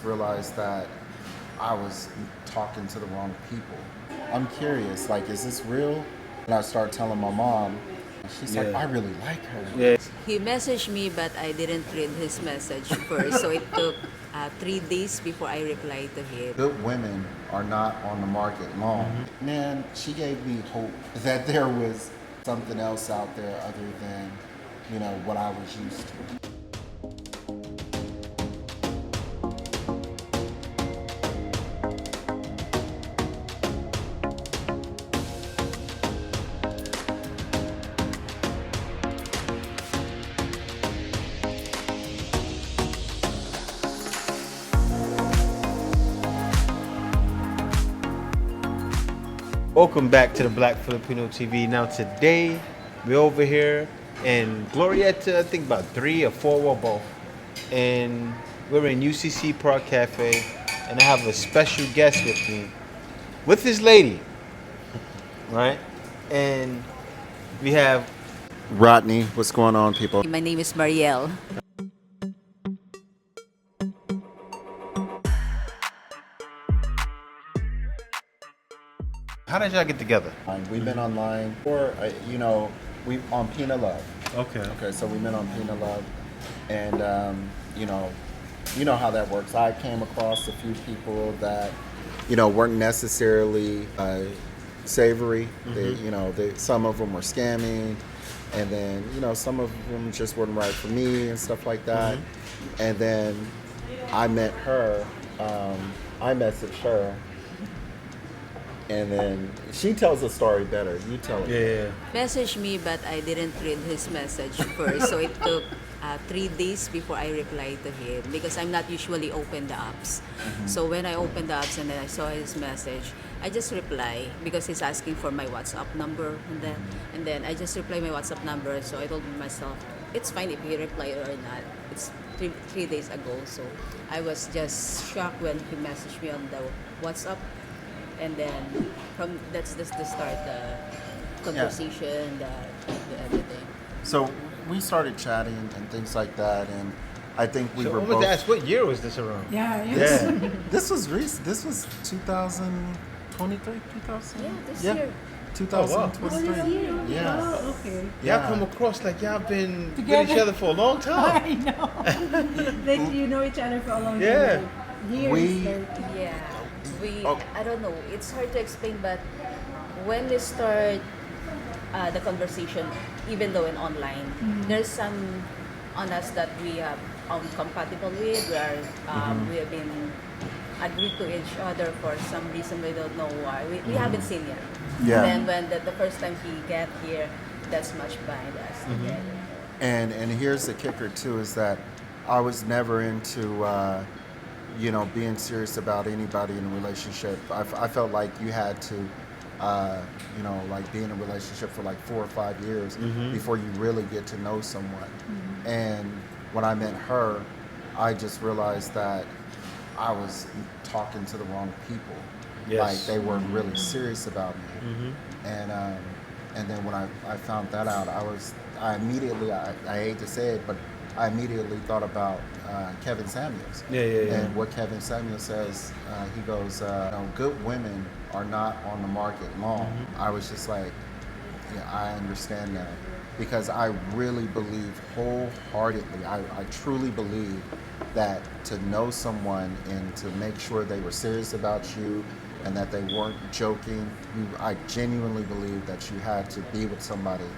just realized that I was talking to the wrong people. I'm curious, like, is this real? And I start telling my mom. She's like, I really like her. Yeah. He messaged me, but I didn't read his message first. So it took 3 days before I replied to him. Good women are not on the market long. Man, she gave me hope that there was something else out there other than, what I was used to. Welcome back to the Black Filipino TV. Now today we're over here in Glorietta, I think about 3 or 4, well both. And we're in UCC Park Cafe, and I have a special guest with me, with this lady, right? And we have Rodney, what's going on, people? My name is Marielle. How did y'all get together? We've been online for, we on Pina Love. Okay. Okay, so we met on Pina Love, and you know how that works. I came across a few people that, weren't necessarily savory. Some of them were scamming, and then some of them just weren't right for me and stuff like that. And then I met her. I messaged her. And then she tells the story better. You tell it. Yeah. Messaged me, but I didn't read his message first. So it took 3 days before I replied to him because I'm not usually open the apps. So when I opened the apps and then I saw his message, I just reply because he's asking for my WhatsApp number, and then I just reply my WhatsApp number. So I told myself, it's fine if he replied or not. It's three days ago. So I was just shocked when he messaged me on the WhatsApp. And then that's just the start, the conversation, the everything. So we started chatting and things like that, and I think we So were I wanted both. to ask, what year was this around? Yeah. This was recent. This was 2023, 2000. Yeah, this year. 2023. Yeah. Oh, okay. Y'all come across like y'all been Together. with each other for a long time. I know. That you know each other for a long time. Yeah. Like years. We- Yeah, Oh. I don't know, it's hard to explain, but when we start the conversation, even though in online, there's some on us that we are compatible with, we have been agreed to each other for some reason, we don't know why. We haven't seen yet. Yeah. And then when the first time he got here, that's much bind us together. And here's the kicker too, is that I was never into being serious about anybody in a relationship. I felt like you had to like be in a relationship for like 4 or 5 years before you really get to know someone. And when I met her, I just realized that I was talking to the wrong people. Yes. Like they weren't really serious about me. And then when I found that out, I immediately, I hate to say it, but I immediately thought about Kevin Samuels. Yeah. And what Kevin Samuels says, he goes, good women are not on the market long. I was just like, yeah, I understand that. Because I really believe wholeheartedly, I truly believe that to know someone and to make sure they were serious about you and that they weren't joking, I genuinely believe that you had to be with somebody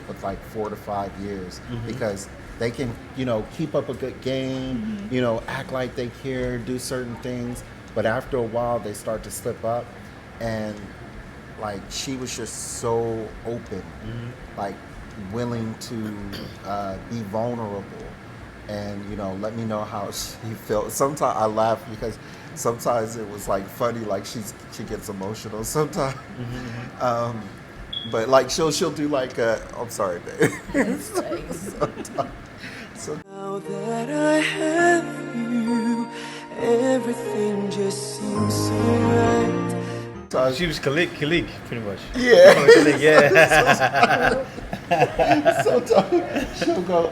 with like 4 to 5 years because they can, keep up a good game, act like they care, do certain things, but after a while they start to slip up, and like she was just so open, like willing to be vulnerable, and let me know how she felt. Sometimes I laugh because sometimes it was like funny, like she gets emotional sometimes. But like she'll do like I'm sorry, babe. So Now that I have you, everything just seems so right. She was Kalik, pretty much. yeah. Kalik, yeah. Sometimes she'll go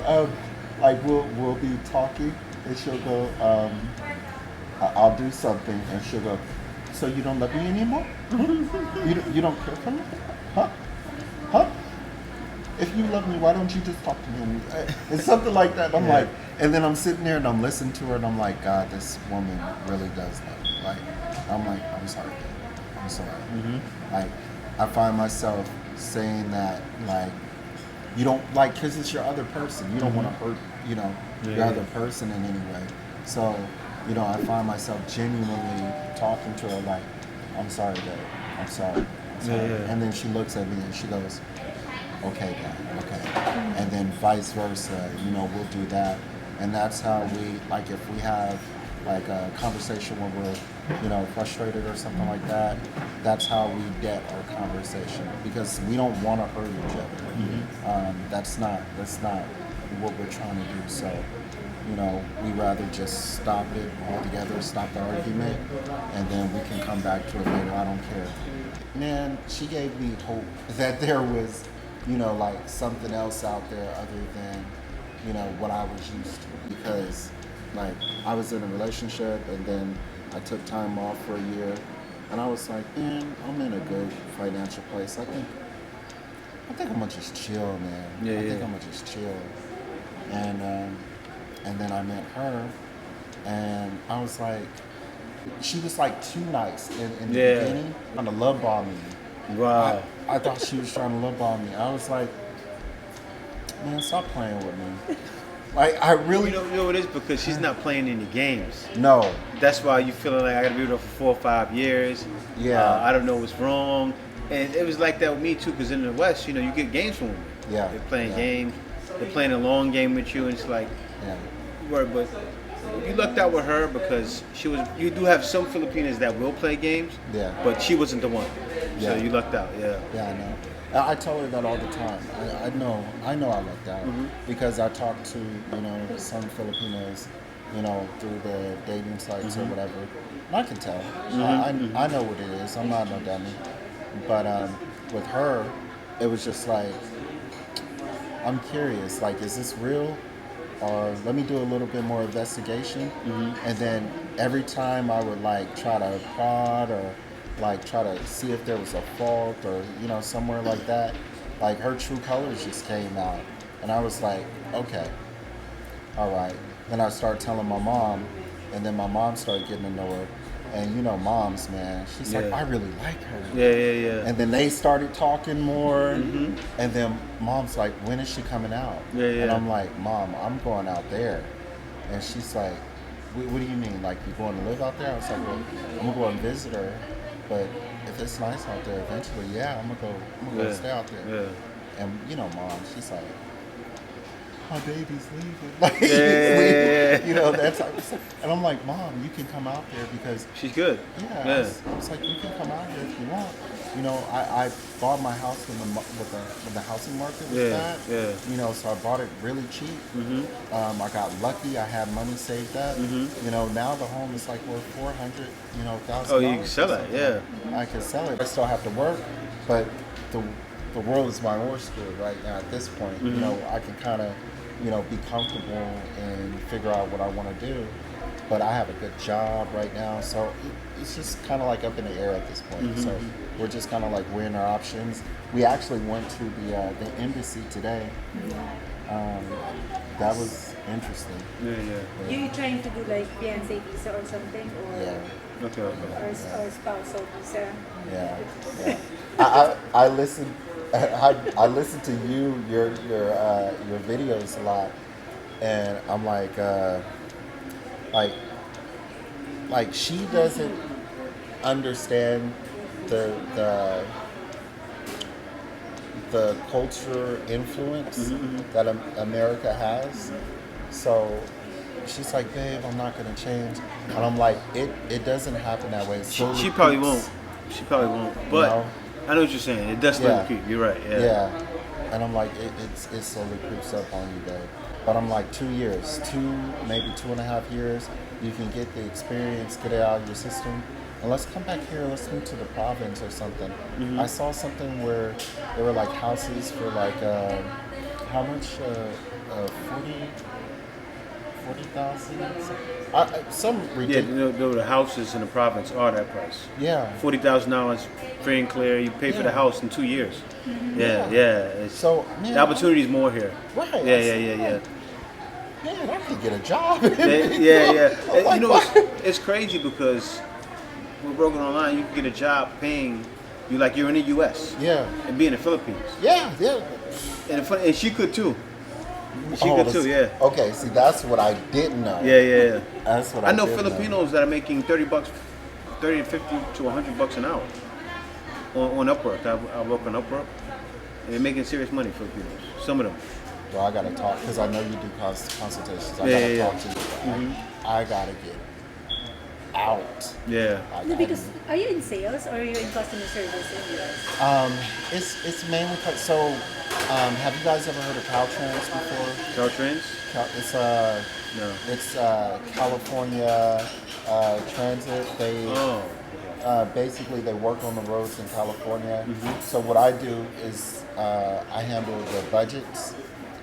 like we'll be talking and she'll go I'll do something, and she'll go, "So you don't love me anymore? You don't care for me? Huh? Huh? If you love me, why don't you just talk to me?" And it's something like that. I'm like, and then I'm sitting there and I'm listening to her, and I'm like, God, this woman really does love me. Like, I'm like, I'm sorry, babe. I'm sorry. Like, I find myself saying that, like, you don't like, because it's your other person. You don't want to hurt, your other person in any way. So, I find myself genuinely talking to her like, I'm sorry, babe. I'm sorry. I'm sorry. And then she looks at me and she goes, okay, Dad, okay. And then vice versa, we'll do that. And that's how we, like, if we have like a conversation where we're, frustrated or something like that, that's how we get our conversation, because we don't want to hurt each other. That's not what we're trying to do. So, we rather just stop it altogether, stop the argument, and then we can come back to it later. I don't care. Man, she gave me hope that there was, like something else out there other than, what I was used to. Because, like, I was in a relationship and then I took time off for a year, and I was like, man, I'm in a good financial place. I think I'm gonna just chill, man. I think I'm gonna just chill. And then I met her, and I was like, she was like too nice in the beginning, trying to love bomb me. Wow. I thought she was trying to love bomb me. I was like, man, stop playing with me. Like, I really... You know what it is? Because she's not playing any games. No. That's why you feeling like I gotta be with her for 4 or 5 years. Yeah. I don't know what's wrong. And it was like that with me too, because in the West, you get games from women. Yeah. They're playing games. They're playing a long game with you, and it's like, but you lucked out with her because she was. You do have some Filipinas that will play games. Yeah. But she wasn't the one. Yeah. So you lucked out. Yeah. Yeah, I know. I tell her that all the time. I know I lucked out because I talk to some Filipinos, through the dating sites or whatever. And I can tell. I know what it is. I'm not no dummy. But with her, it was just like, I'm curious. Like, is this real? Or let me do a little bit more investigation. And then every time I would like try to prod or like try to see if there was a fault or somewhere like that, like her true colors just came out, and I was like, okay, all right. Then I started telling my mom, and then my mom started getting to know her. And moms, man, she's like, I really like her. Yeah. And then they started talking more, and then mom's like, when is she coming out? And I'm like, Mom, I'm going out there. And she's like, what do you mean? Like, you going to live out there? I was like, well, I'm gonna go and visit her, but if it's nice out there eventually, I'm gonna go stay out there. And Mom, she's like, my baby's leaving. Like, that's how, and I'm like, Mom, you can come out there because she's good. I was like, you can come out here if you want. I bought my house with the housing market was bad. So I bought it really cheap. I got lucky. I had money saved up. Now the home is like worth $400,000. Oh, you can sell it. I can sell it. I still have to work, but the world is my oyster right now at this point. I can kind of be comfortable and figure out what I want to do. But I have a good job right now, so it's just kind of like up in the air at this point. So we're just kind of like weighing our options. We actually went to the embassy today. That was interesting. You trying to do like fiancé visa or something, or or spousal visa? I listen. I listen to your videos a lot, and I'm like she doesn't understand the culture influence that America has. So she's like, babe, I'm not gonna change, and I'm like, it doesn't happen that way. She probably won't. She probably won't. But I know what you're saying. It does slowly creep. You're right. Yeah. And I'm like, it slowly creeps up on you, babe. But I'm like, 2 years, maybe 2.5 years, you can get the experience, get it out of your system, and let's come back here. Let's move to the province or something. I saw something where there were like houses for like how much? 40,000. Some Yeah, ridiculous. the houses in the province are that price. Yeah. $40,000 free and clear. You pay for the house in 2 years. Yeah, yeah. It's, So, man, the opportunity is more here. Right. Yeah. Man, I could get a job. Yeah. And, Like, you know, what? it's crazy because with Broken Online, you can get a job paying you like you're in the U.S. Yeah. and be in the Philippines. Yeah. And she could too. She Oh, could that's- too, yeah. Okay, see, that's what I didn't know. Yeah. That's what I know didn't Filipinos that are making $30, $30 to 50 to $100 an hour on Upwork. I work on Upwork, and they're making serious money. Filipinos, some of them. Well, I gotta talk because I know you do consultations. I Yeah, gotta yeah, talk to you. I gotta get out. Yeah. No, because are you in sales or are you in customer service in the US? It's mainly so. Have you guys ever heard of Caltrans before? Caltrans? It's No. It's California Transit. They basically they work on the roads in California. So what I do is I handle the budgets.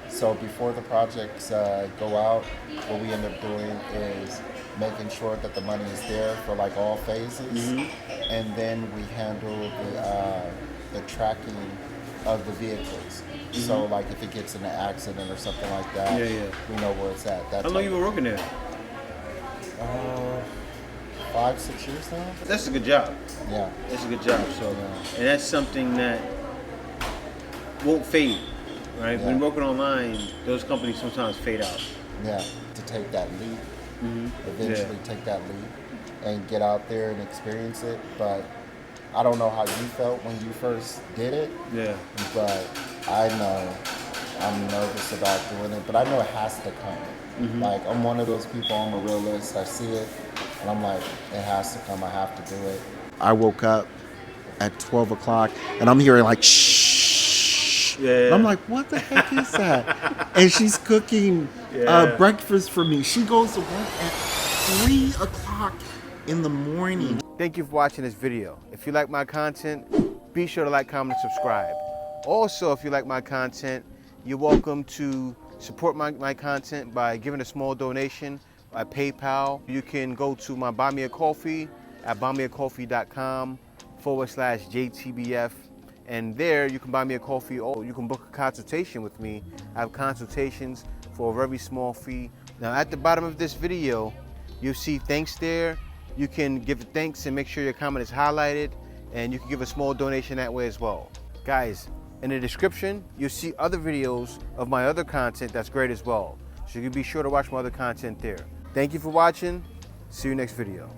So before the projects go out, what we end up doing is making sure that the money is there for like all phases, and then we handle the tracking of the vehicles. So like if it gets in an accident or something like that, we know where it's at. That's How long you been working there? 5-6 years now. That's a good job. Yeah. That's a good job. So, Yeah. and that's something that won't fade, right? Yeah. When working online, those companies sometimes fade out. Yeah, to take that leap, eventually take that leap and get out there and experience it. But I don't know how you felt when you first did it, Yeah. but I know I'm nervous about doing it, but I know it has to come. Like, I'm one of those people, I'm a realist, I see it, and I'm like, it has to come, I have to do it. I woke up at 12 o'clock, and I'm hearing like, shh. Yeah. And I'm like, what the heck is that? And she's cooking breakfast for me. She goes to work at 3 o'clock in the morning. Thank you for watching this video. If you like my content, be sure to like, comment, and subscribe. Also, if you like my content, you're welcome to support my content by giving a small donation by PayPal. You can go to my Buy Me a Coffee at buymeacoffee.com/JTBF. And there you can buy me a coffee or you can book a consultation with me. I have consultations for a very small fee. Now at the bottom of this video, you'll see thanks there. You can give thanks and make sure your comment is highlighted, and you can give a small donation that way as well. Guys, in the description, you'll see other videos of my other content that's great as well. So you can be sure to watch my other content there. Thank you for watching. See you next video.